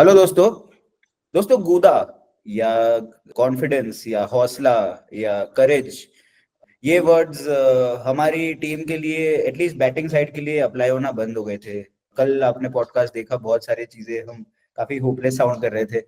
Hello दोस्तों। दोस्तों, गूदा या कॉन्फिडेंस या हौसला या करेज, ये वर्ड्स हमारी टीम के लिए, एटलीस्ट बैटिंग साइड के लिए अप्लाई होना बंद हो गए थे। कल आपने पॉडकास्ट देखा, बहुत सारी चीजें हम काफी होपलेस साउंड कर रहे थे।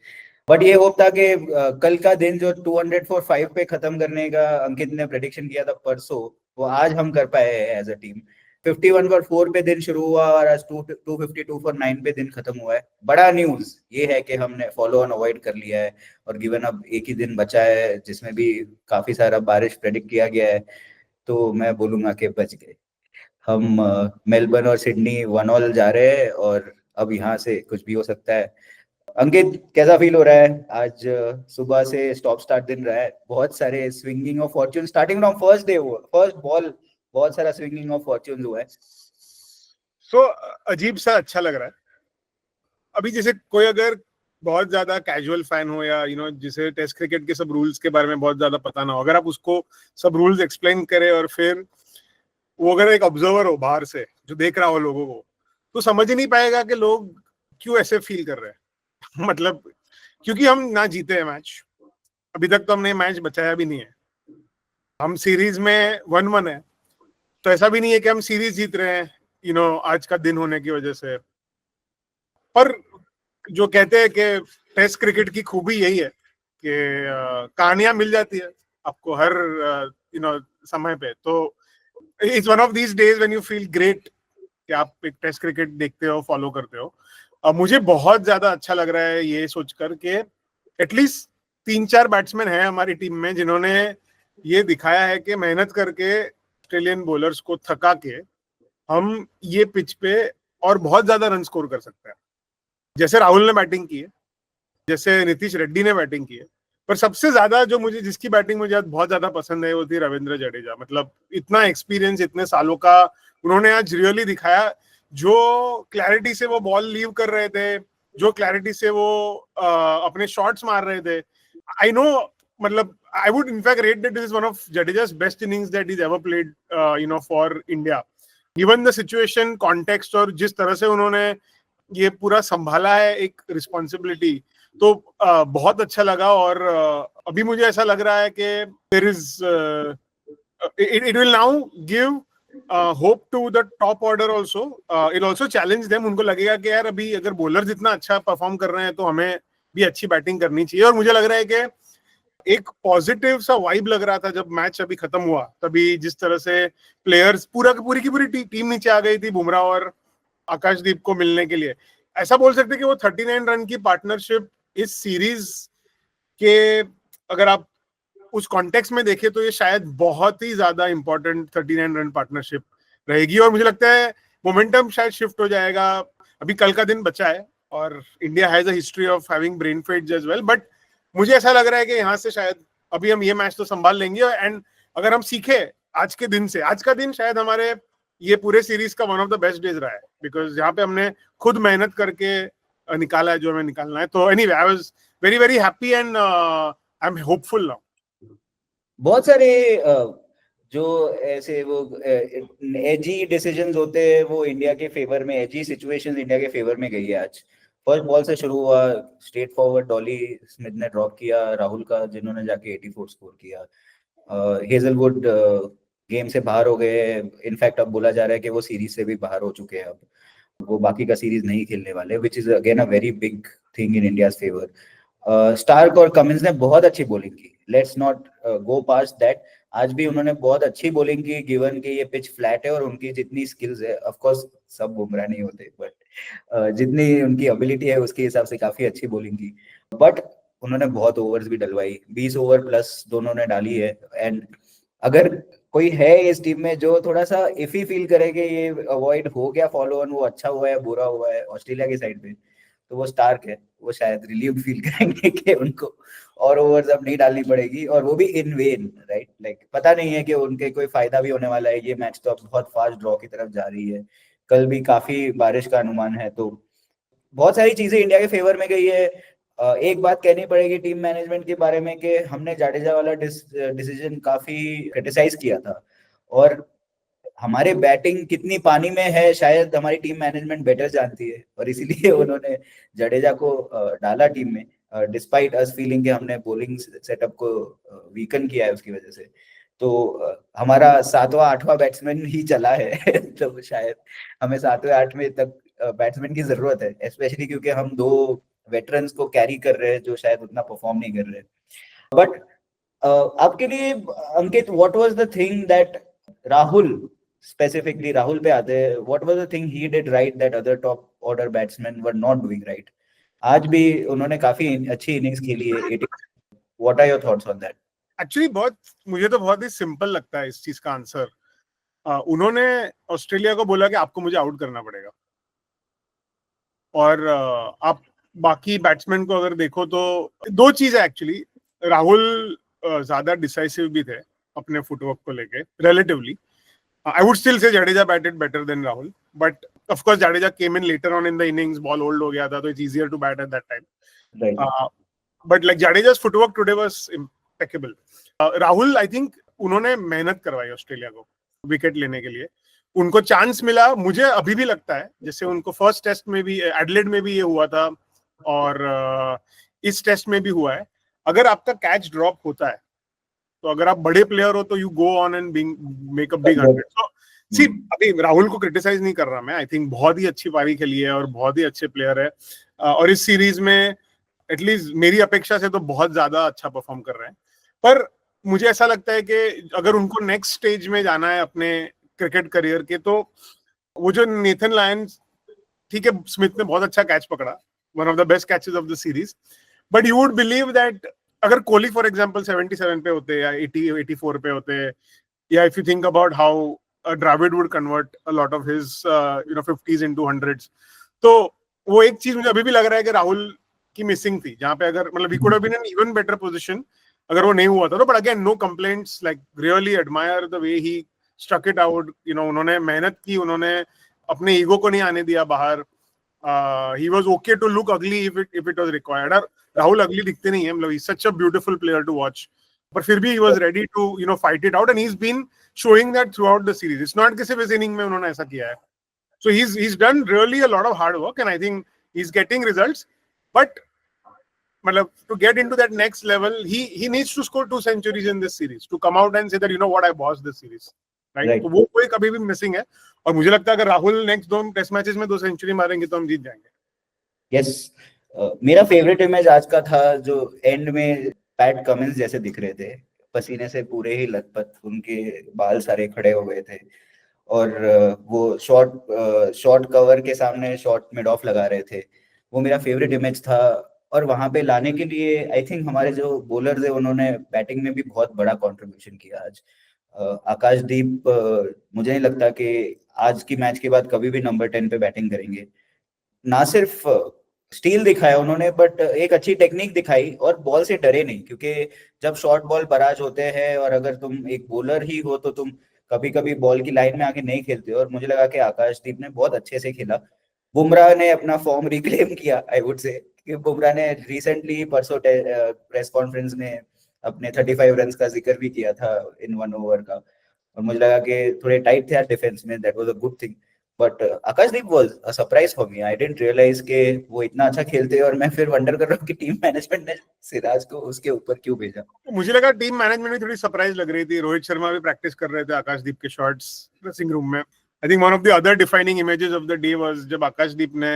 बट ये होप था कि कल का दिन जो 200 फॉर 5 पे खत्म करने का अंकित ने प्रेडिक्शन किया था परसों, वो आज हम कर पाए हैं एज अ टीम। 51 फॉर 4 पे दिन शुरू हुआ और आज 252 फॉर 9 पे दिन खत्म हुआ है। बड़ा न्यूज ये है कि हमने फॉलो ऑन अवॉइड कर लिया है। और गिवन अब एक ही दिन बचा है जिसमें भी काफी सारा बारिश प्रेडिक्ट किया गया है, तो मैं बोलूंगा कि बच गए हम। मेलबर्न और सिडनी 1-1 जा रहे हैं और अब यहाँ से कुछ भी हो सकता है। अंकित, कैसा फील हो रहा है आज? सुबह से स्टॉप स्टार्ट दिन रहा है, बहुत सारे swinging of Fortune starting from first day हुआ, फर्स्ट बॉल बहुत सारा स्विंगिंग ऑफ फॉर्च्यून हुआ है। अजीब सा अच्छा लग रहा है। अभी जैसे कोई अगर बहुत ज्यादा कैजुअल फैन हो या जिसे टेस्ट क्रिकेट के सब रूल्स के बारे में बहुत ज्यादा पता ना हो, अगर आप उसको सब रूल्स एक्सप्लेन करें और फिर वो अगर एक ऑब्जर्वर हो बाहर से जो देख रहा हो लोगों को, तो समझ ही नहीं पाएगा कि लोग क्यों ऐसे फील कर रहे हैं। मतलब क्योंकि हम ना जीते हैं मैच, अभी तक तो हमने मैच बचाया भी नहीं है। हम सीरीज में 1-1 है, तो ऐसा भी नहीं है कि हम सीरीज जीत रहे हैं आज का दिन होने की वजह से। पर जो कहते हैं कि टेस्ट क्रिकेट की खूबी यही है कि कहानियां मिल जाती है आपको हर समय पे। तो it's one of these days when you feel great कि आप एक टेस्ट क्रिकेट देखते हो, फॉलो करते हो। मुझे बहुत ज्यादा अच्छा लग रहा है ये सोचकर कि एटलीस्ट 3-4 बैट्समैन हैं हमारी टीम में जिन्होंने ये दिखाया है कि मेहनत करके ऑस्ट्रेलियन बॉलर्स को थका के हम ये पिच पे और बहुत ज्यादा रन स्कोर कर सकते हैं। जैसे राहुल ने बैटिंग की है, जैसे नीतीश रेड्डी ने बैटिंग की है, पर सबसे ज्यादा जो मुझे जिसकी बैटिंग मुझे बहुत ज्यादा पसंद है वो थी रविंद्र जडेजा। मतलब इतना एक्सपीरियंस, इतने सालों का उन्होंने आज रियली दिखाया। जो क्लैरिटी से वो बॉल लीव कर रहे थे, जो क्लैरिटी से वो अपने शॉट्स मार रहे थे, आई नो, मतलब I would in fact rate that this is one of जडेजा's best innings that he's ever played for India. Given the situation, context और जिस तरह से उन्होंने ये पूरा संभाला है एक रिस्पॉन्सिबिलिटी, तो बहुत अच्छा लगा। और अभी मुझे ऐसा लग रहा है कि there is it will now give hope to the top order also. It also challenge them. उनको लगेगा कि यार अभी अगर बॉलर्स इतना अच्छा परफॉर्म कर रहे हैं तो हमें भी अच्छी बैटिंग करनी चाहिए। और मुझे लग रहा है कि एक पॉजिटिव सा वाइब लग रहा था जब मैच अभी खत्म हुआ, तभी जिस तरह से प्लेयर्स पूरी की पूरी टीम नीचे आ गई थी बुमराह और आकाशदीप को मिलने के लिए। ऐसा बोल सकते कि वो 39 रन की पार्टनरशिप इस सीरीज के, अगर आप उस कॉन्टेक्स्ट में देखें, तो ये शायद बहुत ही ज्यादा इंपॉर्टेंट 39 रन पार्टनरशिप रहेगी। और मुझे लगता है मोमेंटम शायद शिफ्ट हो जाएगा। अभी कल का दिन बचा है और India has a history of having brain fades as well, but मुझे ऐसा लग रहा है कि यहाँ से शायद अभी हम ये मैच तो संभाल लेंगे। एंड अगर हम सीखे आज के दिन से, आज का दिन शायद हमारे ये पूरे सीरीज का one of the best days रहा है, बिकॉज यहाँ पे हमने खुद मेहनत करके निकाला है जो हमें निकालना है। तो anyway, I was very very happy and I am hopeful now. बहुत सारे जो ऐसे वो एजी डिसीजंस होते हैं वो इंडिया के फेवर में, एजी सिचुएशंस इंडिया के फेवर में गई है आज। फर्स्ट बॉल से शुरू हुआ, स्ट्रेट फॉरवर्ड डॉली स्मिथ ने ड्रॉप किया राहुल का, जिन्होंने जाके 84 स्कोर किया। हेजलवुड गेम से बाहर हो गए। इनफैक्ट अब बोला जा रहा है कि वो सीरीज से भी बाहर हो चुके हैं, अब वो बाकी का सीरीज नहीं खेलने वाले, which is again a very big thing in India's favour. Starc और कमिंस ने बहुत अच्छी बॉलिंग की, let's not go past that. आज भी उन्होंने बहुत अच्छी बॉलिंग की, गिवन कि ये पिच फ्लैट है और उनकी जितनी स्किल्स है, ऑफ कोर्स सब बुमराह नहीं होते, बट जितनी उनकी एबिलिटी है उसके हिसाब से काफी अच्छी बॉलिंग की। बट उन्होंने बहुत ओवर्स भी डलवाई, 20 ओवर प्लस दोनों ने डाली है। एंड अगर कोई है इस टीम में जो थोड़ा सा इफी फील करे कि ये अवॉइड हो गया फॉलो ऑन, वो अच्छा हुआ है बुरा हुआ है ऑस्ट्रेलिया की साइड पे, तो वो स्टार्क है। वो शायद रिलीव फील करेंगे कि उनको और ओवर्स अब नहीं डालनी पड़ेगी, और वो भी इन वेन, राइट? लाइक पता नहीं है कि उनके कोई फायदा भी होने वाला है। ये मैच तो अब बहुत फास्ट ड्रॉ की तरफ जा रही है, कल भी काफी बारिश का अनुमान है, तो बहुत सारी चीजें इंडिया के फेवर में गई है। एक बात कहनी पड़ेगी टीम मैनेजमेंट के बारे में कि हमने जाडेजा वाला डिसीजन काफी क्रिटिसाइज किया था, और हमारे बैटिंग कितनी पानी में है शायद हमारी टीम मैनेजमेंट बेटर जानती है, और इसीलिए उन्होंने जडेजा को डाला टीम में, डिस्पाइट अस फीलिंग कि हमने बॉलिंग सेटअप को वीकन किया है उसकी वजह से। तो हमारा 7वां 8वां बैट्समैन ही चला है तो शायद हमें 7वें 8वें तक बैट्समैन की जरूरत है, स्पेशली क्योंकि हम 2 वेटरन्स को कैरी कर रहे हैं जो शायद उतना परफॉर्म नहीं कर रहे। बट आपके लिए Ankit, what was the thing that Rahul, specifically Rahul पे आते हैं, what was the thing he did right that other top order batsman were not doing right? आज भी उन्होंने काफी अच्छी इनिंग्स खेली है 80। What are your thoughts on that? Actually मुझे तो बहुत ही सिंपल लगता है इस चीज का आंसर। उन्होंने ऑस्ट्रेलिया को बोला कि आपको मुझे आउट करना पड़ेगा, और आप बाकी बैट्समैन को अगर देखो तो 2 चीज है एक्चुअली। राहुल ज्यादा डिसाइसिव भी थे अपने फुटवर्क को लेके relatively. I would still say Jadeja batted better than Rahul, but of course Jadeja came in later on in the innings, ball hold हो गया था तो it's easier to bat at that time. But like Jadeja's footwork today was impeccable. Rahul, I think उन्होंने मेहनत करवाई Australia को wicket लेने के लिए, उनको चांस मिला। मुझे अभी भी लगता है जैसे उनको फर्स्ट टेस्ट में भी, एडिलेड में भी ये हुआ था, और इस टेस्ट में भी हुआ है। अगर आपका कैच ड्रॉप होता है तो अगर आप बड़े प्लेयर हो तो you go on and make a big 100। सो सी, अभी राहुल को क्रिटिसाइज नहीं कर रहा मैं, आई थिंक बहुत ही अच्छी पारी खेली है और बहुत ही अच्छे प्लेयर है, और इस सीरीज में एटलीस्ट मेरी अपेक्षा से तो बहुत ज्यादा अच्छा परफॉर्म कर रहे हैं। पर मुझे ऐसा लगता है कि अगर उनको नेक्स्ट स्टेज में जाना है अपने क्रिकेट करियर के, तो वो जो नेथन लायंस, ठीक है स्मिथ ने बहुत अच्छा कैच पकड़ा, one of the best catches of the series, but you would believe that अगर कोहली फॉर एग्जांपल 77 पे होते या 80 84 पे होते, या if you think about how Dravid would convert a lot of his 50s into 100s, तो वो एक चीज मुझे अभी भी लग रहा है कि राहुल की मिसिंग थी, जहां पे अगर मतलब we could have been in even better position अगर वो नहीं हुआ था। तो but again no complaints, like really admire the way he struck it out. उन्होंने मेहनत की, उन्होंने अपने ईगो को नहीं आने दिया बाहर। He was okay to look ugly if it was required. और राहुल अगली दिखते नहीं है, मतलब he's such a beautiful player to watch, पर फिर भी he was ready to fight it out, and he's been showing that throughout the series. It's not कि सिर्फ इस इनिंग में उन्होंने ऐसा किया है। So he's done really a lot of hard work, and I think he's getting results. But मतलब to get into that next level, he needs to score 2 centuries in this series to come out and say that what I bossed this series, right? तो वो कोई कभी भी missing है, और मुझे लगता है अगर राहुल नेक्स्ट 2 टेस्ट मैचेस में 2 सेंचुरी मारेंगे तो हम जीत जाएंगे। यस, मेरा फेवरेट इमेज आज का था जो एंड में पैट कमिंस जैसे दिख रहे थे, पसीने से पूरे ही लथपथ, उनके बाल सारे खड़े हो गए थे, और वो शॉर्ट कवर के सामने शॉर्ट मिड ऑफ लगा रहे थे। वो मेरा फेवरेट इमेज था, और वहां पे लाने के लिए आई थिंक हमारे जो बॉलर्स है उन्होंने बैटिंग में भी बहुत बड़ा कंट्रीब्यूशन किया आज। आकाशदीप मुझे नहीं लगता कि आज की मैच के बाद कभी भी नंबर 10 पे बैटिंग करेंगे। ना सिर्फ स्टील दिखाया उन्होंने, बट एक अच्छी टेक्निक दिखाई, और बॉल से डरे नहीं, क्योंकि जब शॉर्ट बॉल बराज होते हैं और अगर तुम एक बॉलर ही हो तो तुम कभी कभी बॉल की लाइन में आके नहीं खेलते हो, और मुझे लगा कि आकाशदीप ने बहुत अच्छे से खेला। बुमराह ने अपना फॉर्म रिक्लेम किया, आई वुड से कि बुमराह ने रिसेंटली परसों प्रेस कॉन्फ्रेंस में अपने 35 रन का जिक्र भी किया था इन 1 ओवर का, और मुझे लगा कि थोड़े टाइट थे डिफेंस में, that was a good thing. But Akashdeep was a surprise for me, I didn't realise के वो इतना अच्छा खेलते हैं, और मैं फिर वंडर कर रहा हूँ कि टीम मैनेजमेंट ने सिराज को उसके ऊपर क्यों भेजा। मुझे लगा टीम मैनेजमेंट भी थोड़ी सरप्राइज लग रही थी, रोहित शर्मा भी प्रैक्टिस कर रहे थे आकाशदीप के शॉट्स ड्रेसिंग रूम में। I think one of the other defining images of the day was जब आकाशदीप ने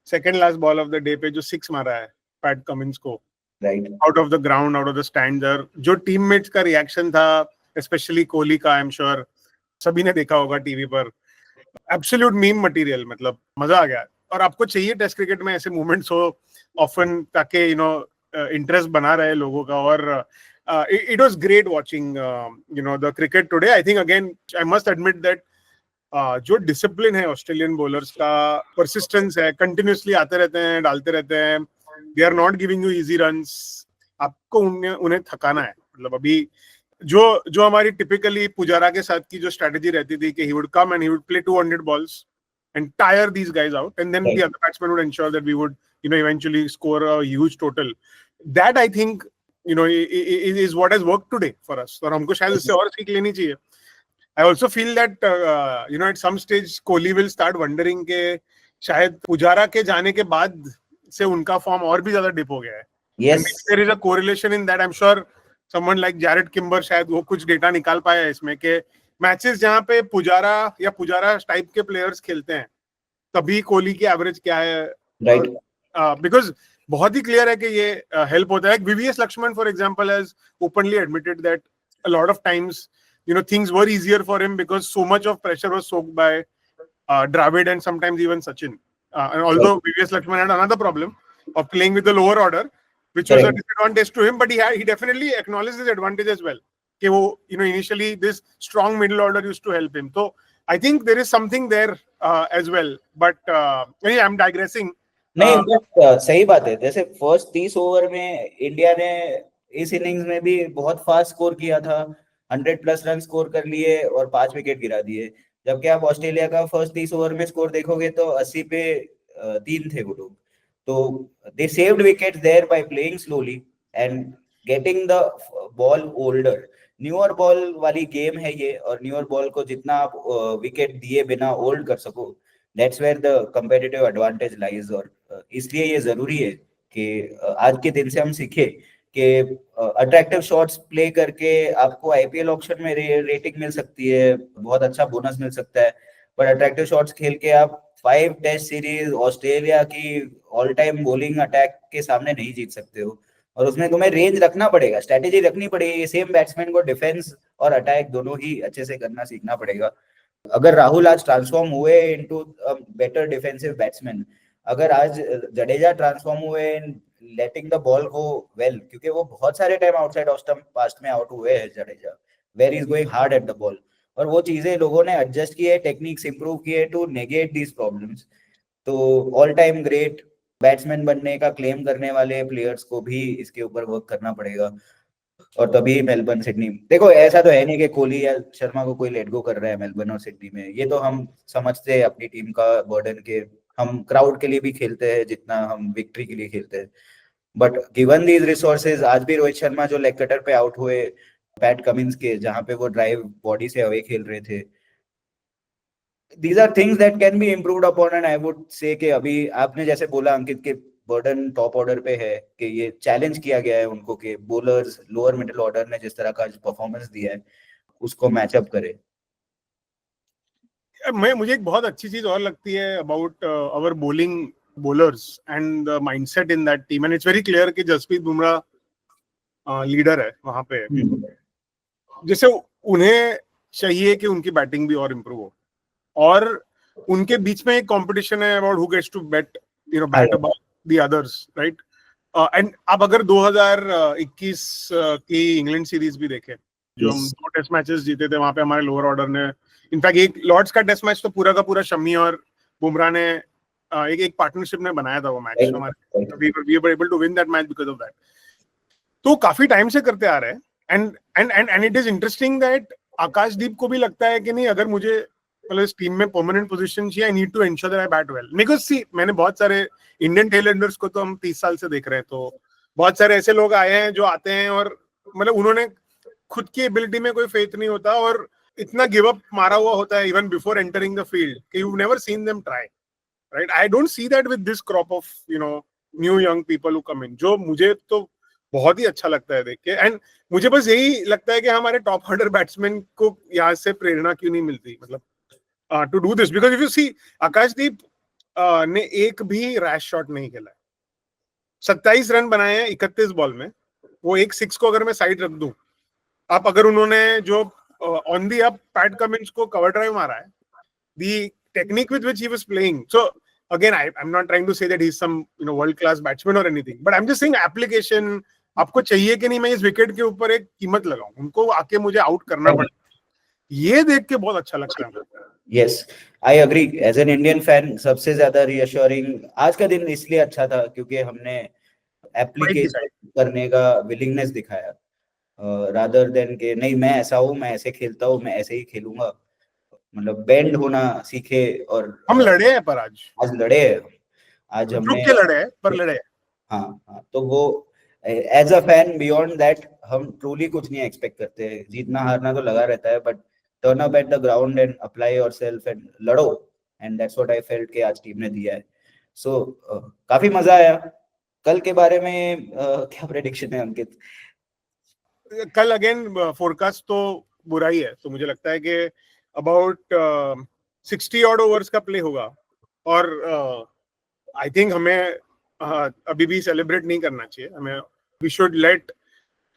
second last ball of the day पे जो 6 मारा है पैट कमिंस को, right, out of the ground, out of the stand, जो teammates का रिएक्शन था, स्पेशली कोहली का, आई एम श्योर सभी ने देखा होगा टीवी पर, एब्सोल्यूट मीम मटेरियल, मतलब मजा आ गया। और आपको चाहिए टेस्ट क्रिकेट में ऐसे मोमेंट्स हो ऑफन, ताकि इंटरेस्ट बना रहे लोगों का। और it was great watching the cricket today. I think again I must admit that जो डिसिप्लिन है ऑस्ट्रेलियन बॉलर्स का, परसिस्टेंस है, कंटिन्यूसली आते रहते हैं, डालते रहते हैं, they are not giving you easy runs, आपको उन्हें थकाना है। मतलब अभी जो हमारी टिपिकली पुजारा के साथ की जो स्ट्रेटजी रहती थी कि he would come and he would play 200 balls and tire these guys out, and then the other batsmen would ensure that we would eventually score a huge total. That I think is what has worked today for us, और हमको शायद इससे और सीख लेनी चाहिए। I also feel that at some stage Kohli will start wondering के शायद पुजारा के जाने के बाद से उनका फॉर्म और भी ज्यादा डिप हो गया है. Yes. And maybe there is a correlation in that. I'm sure someone like Jared Kimber शायद वो कुछ डेटा निकाल पाया है इसमें के मैचेस जहां पे पुजारा या पुजारा टाइप के प्लेयर्स खेलते हैं तभी कोहली की एवरेज क्या है. Right. बिकॉज बहुत ही क्लियर है कि ये हेल्प होता है. VVS Laxman for example has openly admitted that a lot of times things were easier for him because so much of pressure was soaked by Dravid and sometimes even Sachin. And although VVS Lakshman had another problem of playing with the lower order, which was a disadvantage to him, but he definitely acknowledged this advantage as well. कि वो initially this strong middle order used to help him. So I think there is something there as well. But anyway, I'm digressing. नहीं, but सही बात है. जैसे first 30 over में India ने इस इनिंग्स में भी बहुत फास्ट स्कोर किया था, 100+ रन स्कोर कर लिए और 5 विकेट गिरा दिए. जबकि आप ऑस्ट्रेलिया का फर्स्ट 30 ओवर में स्कोर देखोगे तो 80 पे 3 थे वो लोग. तो they saved wickets there by playing slowly and getting the ball older. Newer ball वाली गेम है ये, और न्यूअर बॉल को जितना आप विकेट दिए बिना ओल्ड कर सको, that's where the competitive advantage lies. और इसलिए ये जरूरी है कि आज के दिन से हम सीखे कि अट्रैक्टिव शॉट्स प्ले करके आपको आईपीएल ऑक्शन में रेटिंग मिल सकती है, बहुत अच्छा बोनस मिल सकता है. बट अट्रैक्टिव शॉट्स खेल के आप 5 टेस्ट सीरीज ऑस्ट्रेलिया की ऑल टाइम बॉलिंग अटैक के सामने नहीं जीत सकते हो. और उसमें तुम्हें रेंज रखना पड़ेगा, स्ट्रेटेजी रखनी पड़ेगी. सेम बैट्समैन को डिफेंस और अटैक दोनों ही अच्छे से करना सीखना पड़ेगा. अगर राहुल आज ट्रांसफॉर्म हुए इनटू बेटर डिफेंसिव बैट्समैन, अगर आज जडेजा ट्रांसफॉर्म हुए letting the ball go well, क्योंकि वो बहुत सारे time outside off stump past में आउट हुए हैं Jadeja, where is going hard at the ball, और वो चीजें लोगों ने एडजस्ट की है, टेक्निक्स इंप्रूव किए टू नेगेट दीज प्रॉब्लम्स. तो ऑल टाइम ग्रेट बैट्समैन बनने का क्लेम करने वाले प्लेयर्स को भी इसके ऊपर वर्क करना पड़ेगा. और तभी मेलबर्न सिडनी, देखो ऐसा तो है नहीं कि कोहली या शर्मा को कोई लेट गो कर रहा है मेलबर्न और सिडनी में. ये तो हम समझते हैं अपनी टीम का बर्डन के, हम क्राउड के लिए भी खेलते हैं जितना हम विक्ट्री के लिए खेलते हैं. बट गिवन दीज रिसोर्सेज, आज भी रोहित शर्मा जो लेग कटर पे आउट हुए पैट कमिंस के, जहां पे वो ड्राइव बॉडी से अवे खेल रहे थे, these are things that can be improved upon. and I would say कि अभी आपने जैसे बोला अंकित के बर्डन टॉप ऑर्डर पे है, कि ये चैलेंज किया गया है उनको कि बॉलर्स लोअर मिडिल ऑर्डर ने जिस तरह का परफॉर्मेंस दिया है उसको मैचअप करे. मुझे एक बहुत अच्छी चीज और लगती है about our bowlers and the mindset in that team, and it's very clear कि जसप्रीत बुमराह लीडर है वहां पे. जैसे उन्हें चाहिए कि उनकी बैटिंग भी और इम्प्रूव हो, और उनके बीच में एक कंपटीशन है about who gets to bat about the others, right. And अब अगर 2021 की इंग्लैंड सीरीज भी देखें, जो हम 2 टेस्ट मैचेस जीते थे, वहां पे हमारे लोअर ऑर्डर ने, इनफैक्ट एक लॉर्ड्स का टेस्ट मैच तो पूरा का पूरा शमी और बुमराह ने एक पार्टनरशिप में बनाया था वो match. We were able to win that match because of that. तो काफी टाइम से करते आ रहे हैं. And it is interesting that Akashdeep को भी लगता है कि नहीं, अगर मुझे मतलब इस टीम में परमानेंट पोजीशन चाहिए, I need to ensure that I bat well. Because see, मैंने बहुत सारे इंडियन टेलेंडर्स को तो हम 30 साल से देख रहे हैं, तो बहुत सारे ऐसे लोग आए हैं जो आते हैं और मतलब उन्होंने खुद की एबिलिटी में कोई फेथ नहीं होता और इतना गिव अप मारा हुआ होता है even before entering the field कि you never seen them try, right. I don't see that with this crop of new young people who come in, जो मुझे तो बहुत ही अच्छा लगता है देख के. एंड मुझे बस यही लगता है कि हमारे टॉप ऑर्डर बैट्समैन को यहाँ से प्रेरणा क्यों नहीं मिलती, मतलब to do this. Because if you see, Akashdeep ने एक भी रैश शॉट नहीं खेला है. 27 रन बनाए हैं 31 बॉल में. वो एक 6 को अगर मैं साइड रख दूं, आप अगर उन्होंने जो on the up Pat Cummins को कवर ड्राइव मारा है, the technique with which he was playing. So again I am not trying to say that he is some world class batsman और anything, but I am just saying application. आपको चाहिए कि नहीं मैं इस wicket के ऊपर एक कीमत लगाऊं, उनको आके मुझे आउट करना पड़ेगा. ये देख के बहुत अच्छा लगता है. Yes, I agree. As an Indian fan सबसे ज्यादा रीअश्योरिंग आज का दिन इसलिए अच्छा था क्योंकि हमने एप्लीकेशन करने का विलिंगनेस दिखाया, रादर देन के नहीं मैं ऐसा हूँ, मैं ऐसे खेलता हूँ, मैं ऐसे ही खेलूंगा. मतलब बेंड होना सीखे. और हम लड़े हैं, पर आज लड़े हैं, आज हमने लड़े हैं, पर लड़े. हाँ, तो वो as a fan beyond that हम ट्रूली कुछ नहीं एक्सपेक्ट करते. जीतना हारना तो लगा रहता है, but turn up at the ground and apply yourself and लड़ो, and that's what I felt कि आज टीम ने दिया है. So काफी मजा आया. कल के बारे में क्या प्रेडिक्शन है अंकित? कल अगेन फोरकास्ट तो बुरा ही है, तो मुझे लगता है कि अबाउट 60 ऑड ओवर्स का प्ले होगा और आई थिंक हमें अभी भी सेलिब्रेट नहीं करना चाहिए. हमें we should let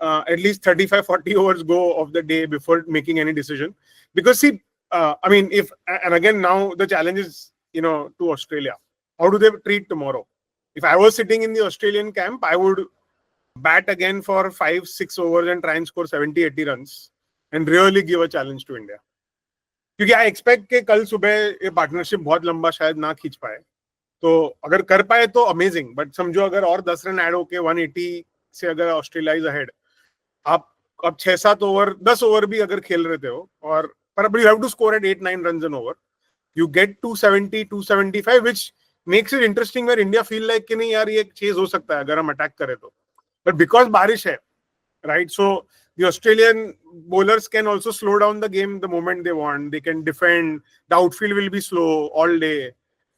at least 35-40 overs go of the day before making any decision, because see I mean, if and again now the challenge is, you know, to Australia, how do they treat tomorrow? If I was sitting in the Australian camp, I would bat again for 5-6 overs and try and score 70-80 runs and really give a challenge to India, क्योंकि I expect कि कल सुबह ये partnership बहुत लंबा शायद ना खींच पाए. तो अगर कर पाए तो अमेजिंग, बट समझो अगर और 10 रन ऐड होके 180 से अगर ऑस्ट्रेलिया इज अहेड, आप अब 6-7 ओवर 10 ओवर भी अगर खेल रहे हो और पर you have to score at 8-9 runs an over, you get 270-275, which makes it interesting, where India feel like कि नहीं यार ये चेज हो सकता है अगर हम अटैक करें तो. बट बिकॉज बारिश है, right, so the Australian bowlers can also slow down the game the moment they want. They can defend. The outfield will be slow all day,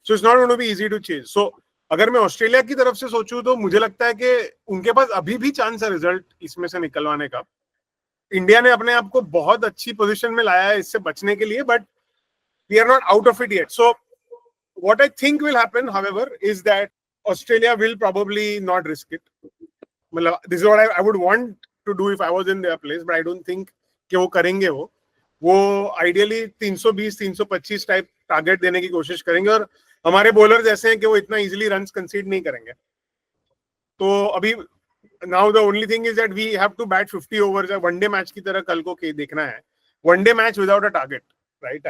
so it's not going to be easy to chase. So अगर मैं Australia की तरफ से सोचूं तो मुझे लगता है कि उनके पास अभी भी चांस है रिजल्ट इसमें से निकलवाने का. इंडिया ने अपने आप को बहुत अच्छी पोजीशन में लाया है इससे बचने के लिए, but we are not out of it yet. So what I think will happen however is that Australia will probably not risk it. मतलब this is what I would want to do if I was in their place, but I don't think कि वो करेंगे. वो ideally 320-325 type target देने की कोशिश करेंगे और हमारे बॉलर्स ऐसे हैं कि वो इतना इजीली रन्स कंसीड नहीं करेंगे. तो अभी now the only thing is that we have to bat 50 overs. One day match की तरह कल को देखना है, one day match without a target, right?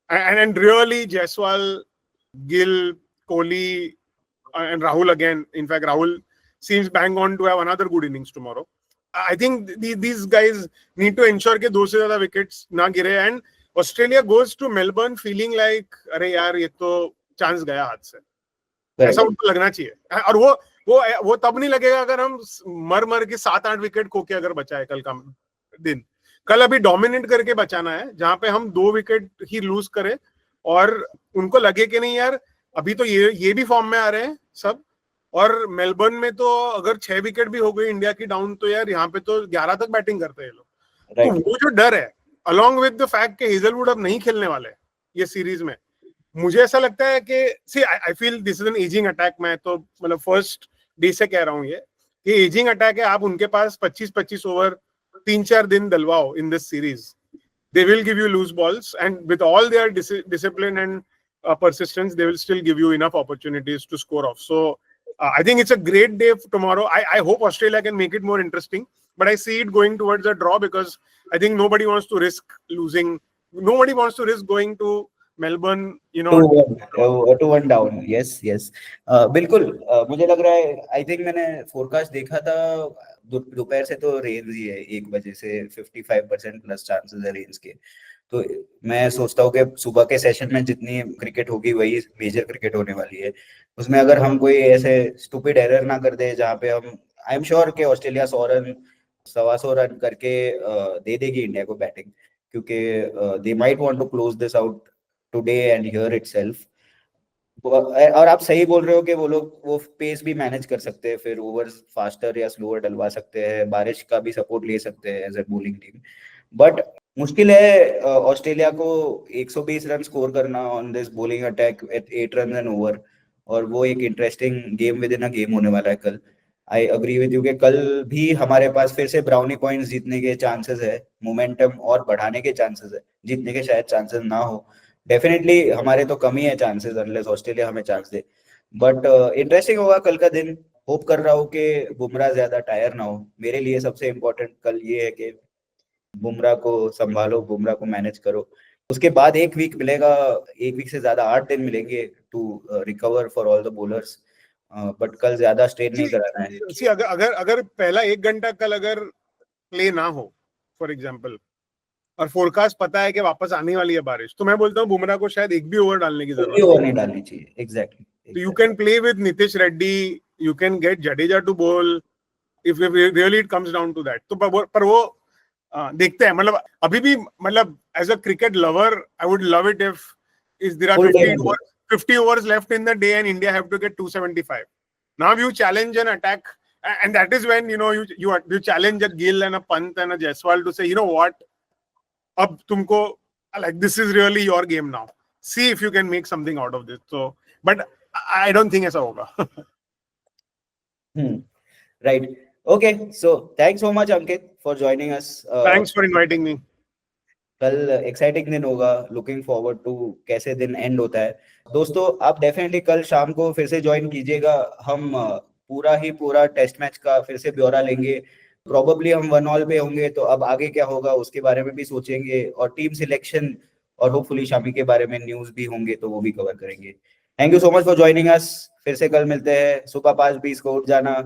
And really Jaiswal, Gill, Kohli and Rahul again. In fact Rahul seems bang on to have another good innings tomorrow. I think these guys need to ensure कि 2 से ज्यादा wickets ना गिरे, and Australia goes to Melbourne feeling like अरे यार ये तो chance गया हाथ से, ऐसा उनको लगना चाहिए. और वो तब नहीं लगेगा अगर हम मर के 7-8 विकेट खो के अगर बचाए कल का दिन. कल अभी डोमिनेट करके बचाना है, जहां पे हम 2 विकेट ही लूज करें और उनको लगे कि नहीं यार अभी तो ये भी फॉर्म में आ रहे हैं सब, और मेलबर्न में तो अगर 6 विकेट भी हो गई इंडिया की डाउन तो यार यहाँ पे तो 11 तक बैटिंग करते हैं लोग. तो वो जो डर है, अलॉन्ग विद द फैक्ट कि हेजलवुड अब नहीं खेलने वाले ये सीरीज में, मुझे ऐसा लगता है कि see I feel this is an ageing attack. मैं तो मतलब फर्स्ट डे से कह रहा हूँ ये कि एजिंग अटैक है. आप उनके पास 25-25 ओवर 3-4 दिन डलवाओ in this series, they will give you loose balls, and with all their discipline and persistence they will still give you enough opportunities to score off. So I think it's a great day tomorrow. I hope Australia can make it more interesting, but I see it going towards a draw because I think nobody wants to risk losing. Nobody wants to risk going to Melbourne, you know, 2-1 down. Yes. बिल्कुल. मुझे लग रहा है, I think मैंने forecast देखा था दोपहर से, तो रेंज ही है 1 बजे से 55% प्लस चांसेस है रेंज के. तो मैं सोचता हूँ कि सुबह के सेशन में जितनी क्रिकेट होगी वही मेजर क्रिकेट होने वाली है. उसमें अगर हम कोई ऐसे स्टूपिड एरर ना कर दे जहाँ पे हम, आई एम श्योर कि ऑस्ट्रेलिया 100 रन 125 रन करके दे देगी इंडिया को बैटिंग, क्योंकि they might want to close this out today and here itself. और आप सही बोल रहे हो कि वो लोग वो पेस भी मैनेज कर सकते हैं, फिर ओवर्स फास्टर या स्लोअर डलवा सकते हैं, बारिश का भी सपोर्ट ले सकते हैं as a bowling team. But मुश्किल है ऑस्ट्रेलिया को 120 रन स्कोर करना on this bowling attack at 8 run an over, और वो एक interesting game within a game होने वाला है कल. आई अग्री विद यू कि कल भी हमारे पास फिर से ब्राउनी पॉइंट्स जीतने के चांसेस है, मोमेंटम और बढ़ाने के चांसेस है. जीतने के शायद चांसेस ना हो, डेफिनेटली हमारे तो कम ही है चांसेस अनलेस ऑस्ट्रेलिया हमें चांस दे. बट इंटरेस्टिंग होगा कल का दिन. होप कर रहा हूँ कि बुमराह ज्यादा टायर ना हो. मेरे लिए सबसे इम्पोर्टेंट कल ये है कि बुमराह को संभालो, बुमराह को मैनेज करो. उसके बाद 1 वीक मिलेगा, 1 वीक से ज्यादा 8 दिन मिलेंगे to recover for all the bowlers. But कल ज्यादा स्ट्रेन नहीं कराना है. अगर पहला 1 घंटा कल अगर प्ले ना हो फॉर एग्जांपल, और फोरकास्ट पता है कि वापस आने वाली है बारिश, तो मैं बोलता हूँ बुमराह को शायद 1 भी ओवर डालने की जरूरत ओवर नहीं डालनी चाहिए. Exactly. You can play with Nitish Reddy, you can get Jadeja to bowl if really it comes down to that. तो पर वो देखते हैं, मतलब अभी भी, मतलब as a cricket lover I would love it if is there are Full day movie. 50 overs left in the day and India have to get 275. Now you challenge an attack, and that is when you challenge a Gill and a Pant and a Jaiswal to say, you know what, ab tumko, like, this is really your game now. See if you can make something out of this. So, but I don't think ऐसा होगा. Right. Okay. So thanks so much, Ankit, for joining us. Thanks for inviting me. कल exciting दिन होगा, looking forward to कैसे दिन and होता है। दोस्तों आप डेफिनेटली कल शाम को फिर से ज्वाइन कीजिएगा। हम पूरा टेस्ट मैच का फिर से ब्यौरा लेंगे। प्रोबेबली हम 1-1 पे होंगे, तो अब आगे क्या होगा उसके बारे में भी सोचेंगे, और टीम सिलेक्शन और होपफुली शामी के बारे में न्यूज भी होंगे तो वो भी कवर करेंगे। Thank you so much for joining us. फिर से कल मिलते हैं। सुबह 5:20 को उठ जाना।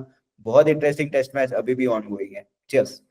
बहुत इंटरेस्टिंग टेस्ट मैच अभी भी ऑन गोइंग है। चीयर्स।